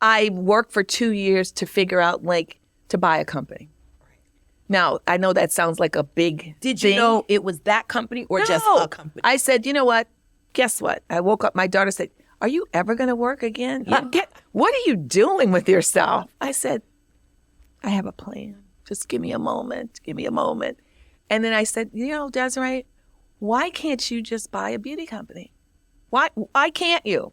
I worked for 2 years to figure out, like, to buy a company. Now, I know that sounds like a big Did you thing. know it was that company or just a company? I said, you know what? Guess what? I woke up, my daughter said, are you ever going to work again? What are you doing with yourself? I said, I have a plan. Just give me a moment. Give me a moment. And then I said, you know, Desiree, why can't you just buy a beauty company? Why can't you?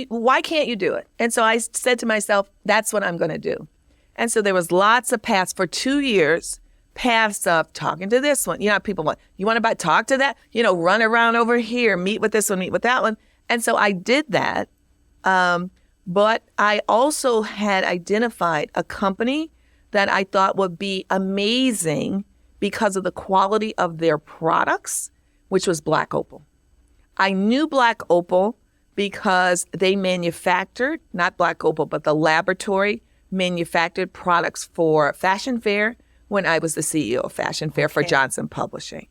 Why can't you do it? And so I said to myself, that's what I'm going to do. And so there was lots of paths for 2 years, paths of talking to this one. You know, people want, you want to talk to that? You know, run around over here, meet with this one, meet with that one. And so I did that. But I also had identified a company that I thought would be amazing because of the quality of their products, which was Black Opal. I knew Black Opal because they manufactured, not Black Opal, but the laboratory manufactured products for Fashion Fair when I was the CEO of Fashion Fair for Johnson Publishing.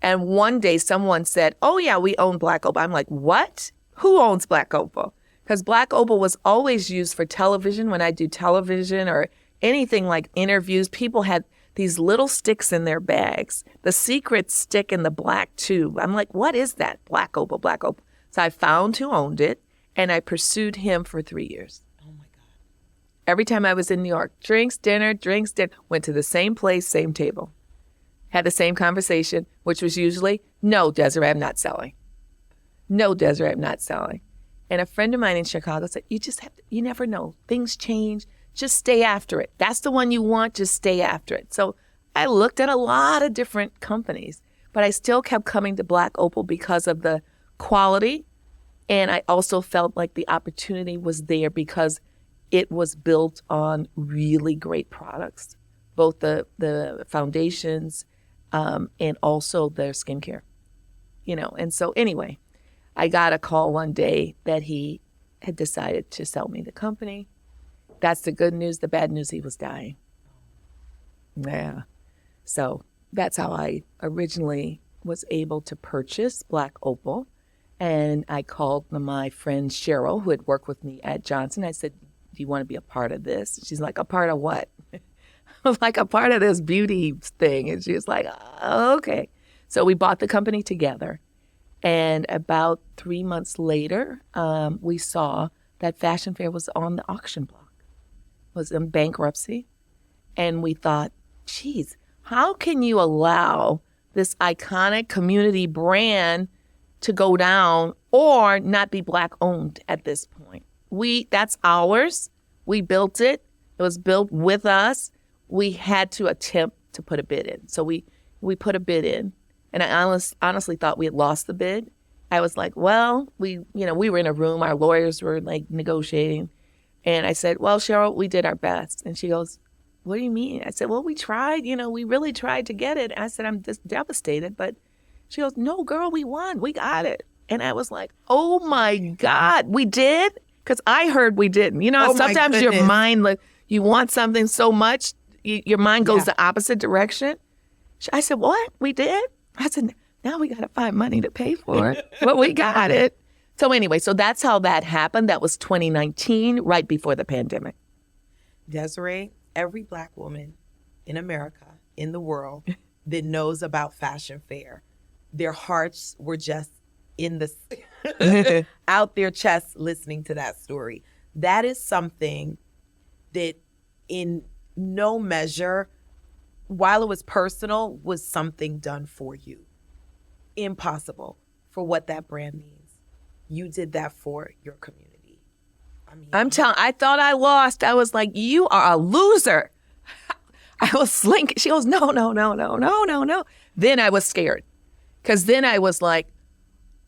And one day someone said, oh yeah, we own Black Opal. I'm like, what? Who owns Black Opal? Because Black Opal was always used for television. When I do television or anything like interviews, people had these little sticks in their bags, the secret stick in the black tube. I'm like, what is that? Black Opal, Black Opal. So I found who owned it, and I pursued him for 3 years. Oh my God. Every time I was in New York, drinks, dinner, went to the same place, same table. Had the same conversation, which was usually, no, Desiree, I'm not selling. No, Desiree, I'm not selling. And a friend of mine in Chicago said, you never know. Things change. Just stay after it. That's the one you want. Just stay after it. So I looked at a lot of different companies, but I still kept coming to Black Opal because of the quality. And I also felt like the opportunity was there because it was built on really great products, both the foundations and also their skincare, you know. And so anyway, I got a call one day that he had decided to sell me the company. That's the good news. The bad news, he was dying. Yeah. So that's how I originally was able to purchase Black Opal. And I called my friend Cheryl, who had worked with me at Johnson. I said, do you want to be a part of this? She's like, a part of what? I was like, a part of this beauty thing. And she was like, oh, okay. So we bought the company together. And about 3 months later, we saw that Fashion Fair was on the auction block, was in bankruptcy. And we thought, geez, how can you allow this iconic community brand to go down or not be Black owned at this point? That's ours. We built it. It was built with us. We had to attempt to put a bid in. So we put a bid in. And I honestly thought we had lost the bid. I was like, well, we were in a room. Our lawyers were like negotiating. And I said, well, Cheryl, we did our best. And she goes, what do you mean? I said, well, we tried. We really tried to get it. I said, I'm just devastated. But she goes, no, girl, we won. We got it. And I was like, oh, my God, we did? Because I heard we didn't. Sometimes your mind, like, you want something so much, your mind goes the opposite direction. I said, what? We did? I said, now we got to find money to pay for it. But we got it. So anyway, so that's how that happened. That was 2019, right before the pandemic. Desiree, every Black woman in America, in the world, that knows about Fashion Fair, their hearts were just in the out their chests listening to that story. That is something that in no measure, while it was personal, was something done for you. Impossible for what that brand means. You did that for your community. I thought I lost. I was like, you are a loser. I was slinking. She goes, no. Then I was scared. Because then I was like,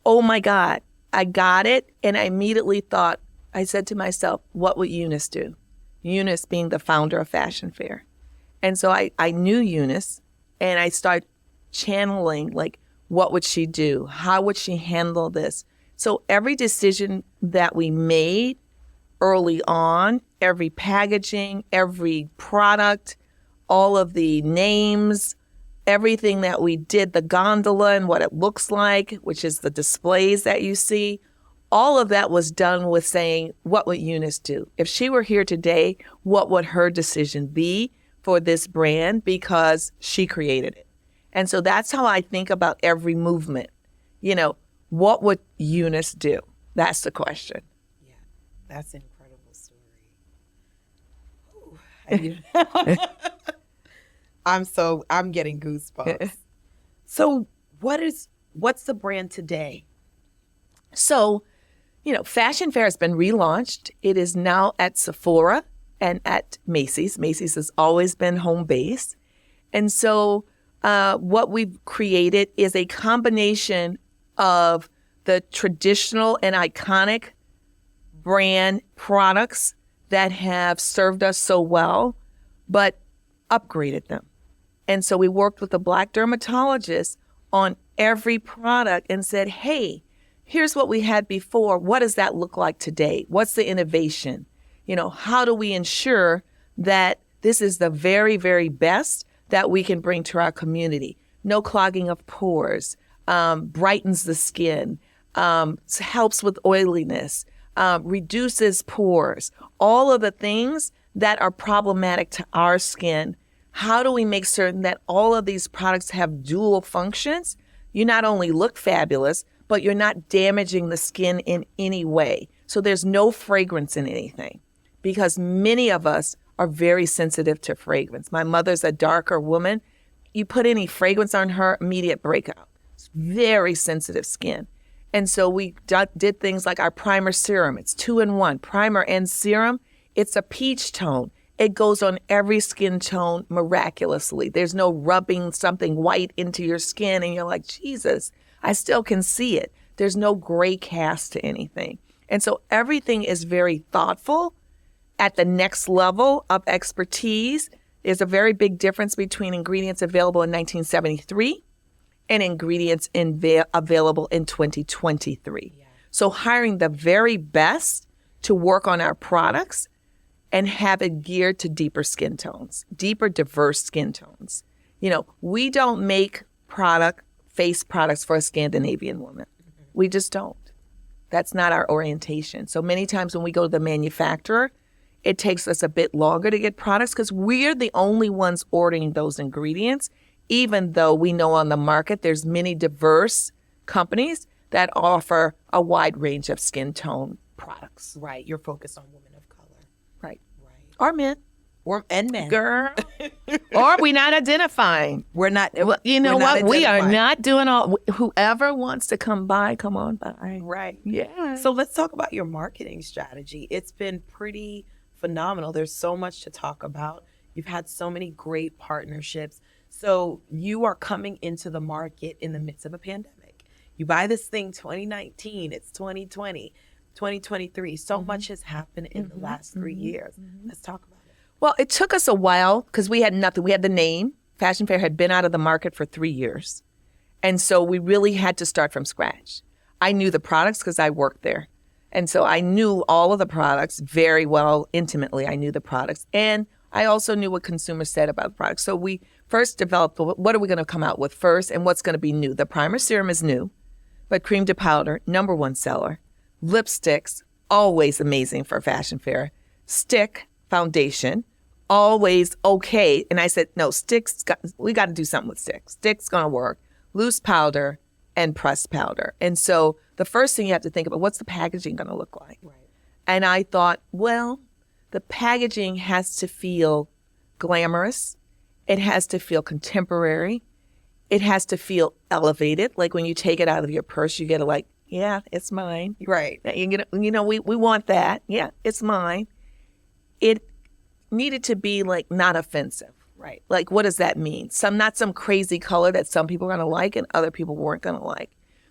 oh my God, I got it. And I immediately thought, I said to myself, what would Eunice do? Eunice being the founder of Fashion Fair. And so I knew Eunice, and I started channeling, like, what would she do? How would she handle this? So every decision that we made early on, every packaging, every product, all of the names, everything that we did, the gondola and what it looks like, which is the displays that you see, all of that was done with saying, what would Eunice do? If she were here today, what would her decision be for this brand? Because she created it. And so that's how I think about every movement. You know, what would Eunice do? That's the question. Yeah, that's an incredible story. I'm getting goosebumps. So what's the brand today? So, you know, Fashion Fair has been relaunched. It is now at Sephora and at Macy's. Macy's has always been home base. And so what we've created is a combination of the traditional and iconic brand products that have served us so well, but upgraded them. And so we worked with a Black dermatologist on every product and said, hey, here's what we had before. What does that look like today? What's the innovation? You know, how do we ensure that this is the very, very best that we can bring to our community? No clogging of pores, brightens the skin, helps with oiliness, reduces pores, all of the things that are problematic to our skin. How do we make certain that all of these products have dual functions? You not only look fabulous, but you're not damaging the skin in any way. So there's no fragrance in anything, because many of us are very sensitive to fragrance. My mother's a darker woman. You put any fragrance on her, immediate breakout. It's very sensitive skin. And so we did things like our primer serum. It's 2-in-1, primer and serum. It's a peach tone. It goes on every skin tone miraculously. There's no rubbing something white into your skin and you're like, Jesus, I still can see it. There's no gray cast to anything. And so everything is very thoughtful at the next level of expertise. There's a very big difference between ingredients available in 1973 and ingredients available in 2023. Yeah. So hiring the very best to work on our products and have it geared to deeper skin tones, deeper, diverse skin tones. You know, we don't make face products for a Scandinavian woman. Mm-hmm. We just don't. That's not our orientation. So many times when we go to the manufacturer, it takes us a bit longer to get products because we're the only ones ordering those ingredients, even though we know on the market there's many diverse companies that offer a wide range of skin tone products. Right. You're focused on women of color. Right. Or men. And men. Girl. Or we're not identifying. We're not. Well, you know what? We are not doing all. Whoever wants to come by, come on by. Right. Yeah. So let's talk about your marketing strategy. It's been pretty phenomenal. There's so much to talk about. You've had so many great partnerships. So you are coming into the market in the midst of a pandemic. You buy this thing 2019, it's 2020, 2023. So much has happened in the last 3 years. Let's talk about it. Well, it took us a while because we had nothing. We had the name. Fashion Fair had been out of the market for 3 years. And so we really had to start from scratch. I knew the products because I worked there. And so I knew all of the products very well, intimately. I knew the products. And I also knew what consumers said about the products. So we first developed, what are we going to come out with first and what's going to be new? The primer serum is new, but cream to powder, #1 seller. Lipsticks, always amazing for Fashion Fair. Stick foundation, always okay. And I said, no, we got to do something with sticks. Stick's going to work. Loose powder and pressed powder. And so the first thing you have to think about, what's the packaging going to look like? Right. And I thought, well, the packaging has to feel glamorous. It has to feel contemporary. It has to feel elevated. Like when you take it out of your purse, you get like, yeah, it's mine. Right. You know, we want that. Yeah, it's mine. It needed to be like not offensive. Right. Like, what does that mean? Not some crazy color that some people are going to like and other people weren't going to like.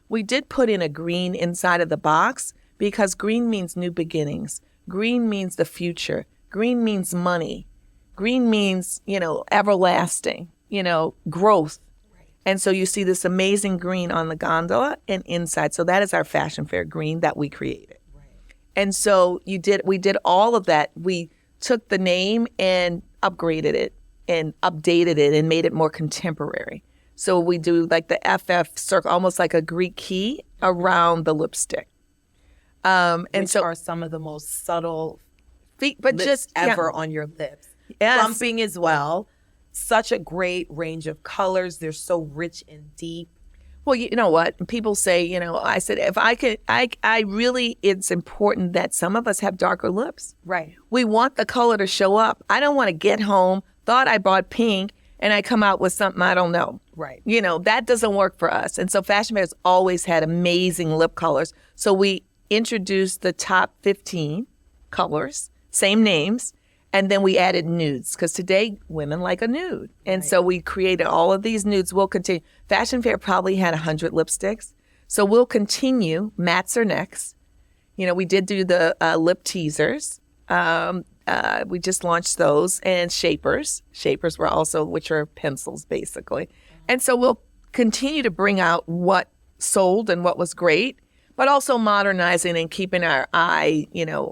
We did put in a green inside of the box because green means new beginnings. Green means the future. Green means money. Green means, everlasting, growth. Right. And so you see this amazing green on the gondola and inside. So that is our Fashion Fair green that we created. Right. And so we did all of that. We took the name and upgraded it and updated it and made it more contemporary. So we do like the FF circle, almost like a Greek key around the lipstick. Which are some of the most subtle but lips just ever on your lips. Yes. Plumping as well. Such a great range of colors. They're so rich and deep. Well, you know what? People say, I said, if I could, I really, it's important that some of us have darker lips. Right. We want the color to show up. I don't want to get home, thought I bought pink, and I come out with something I don't know. Right. That doesn't work for us. And so Fashion Fair has always had amazing lip colors. So we introduced the top 15 colors, same names, and then we added nudes because today women like a nude. And so we created all of these nudes. We'll continue. Fashion Fair probably had 100 lipsticks. So we'll continue. Mattes are next. We did do the lip teasers. We just launched those, and shapers. Shapers were also, which are pencils basically. And so we'll continue to bring out what sold and what was great, but also modernizing and keeping our eye,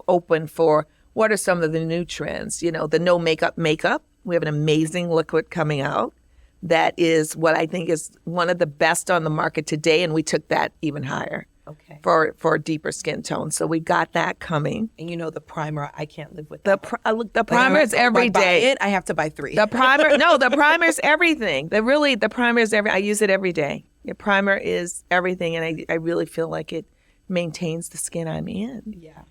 open for what are some of the new trends. The no makeup. We have an amazing liquid coming out that is what I think is one of the best on the market today, and we took that even higher. Okay. For a deeper skin tone. So we got that coming. And the primer, I can't live with that. The primer is every day. I have to buy 3. The primer, the primer is everything. The primer is I use it every day. The primer is everything, and I really feel like it maintains the skin I'm in. Yeah.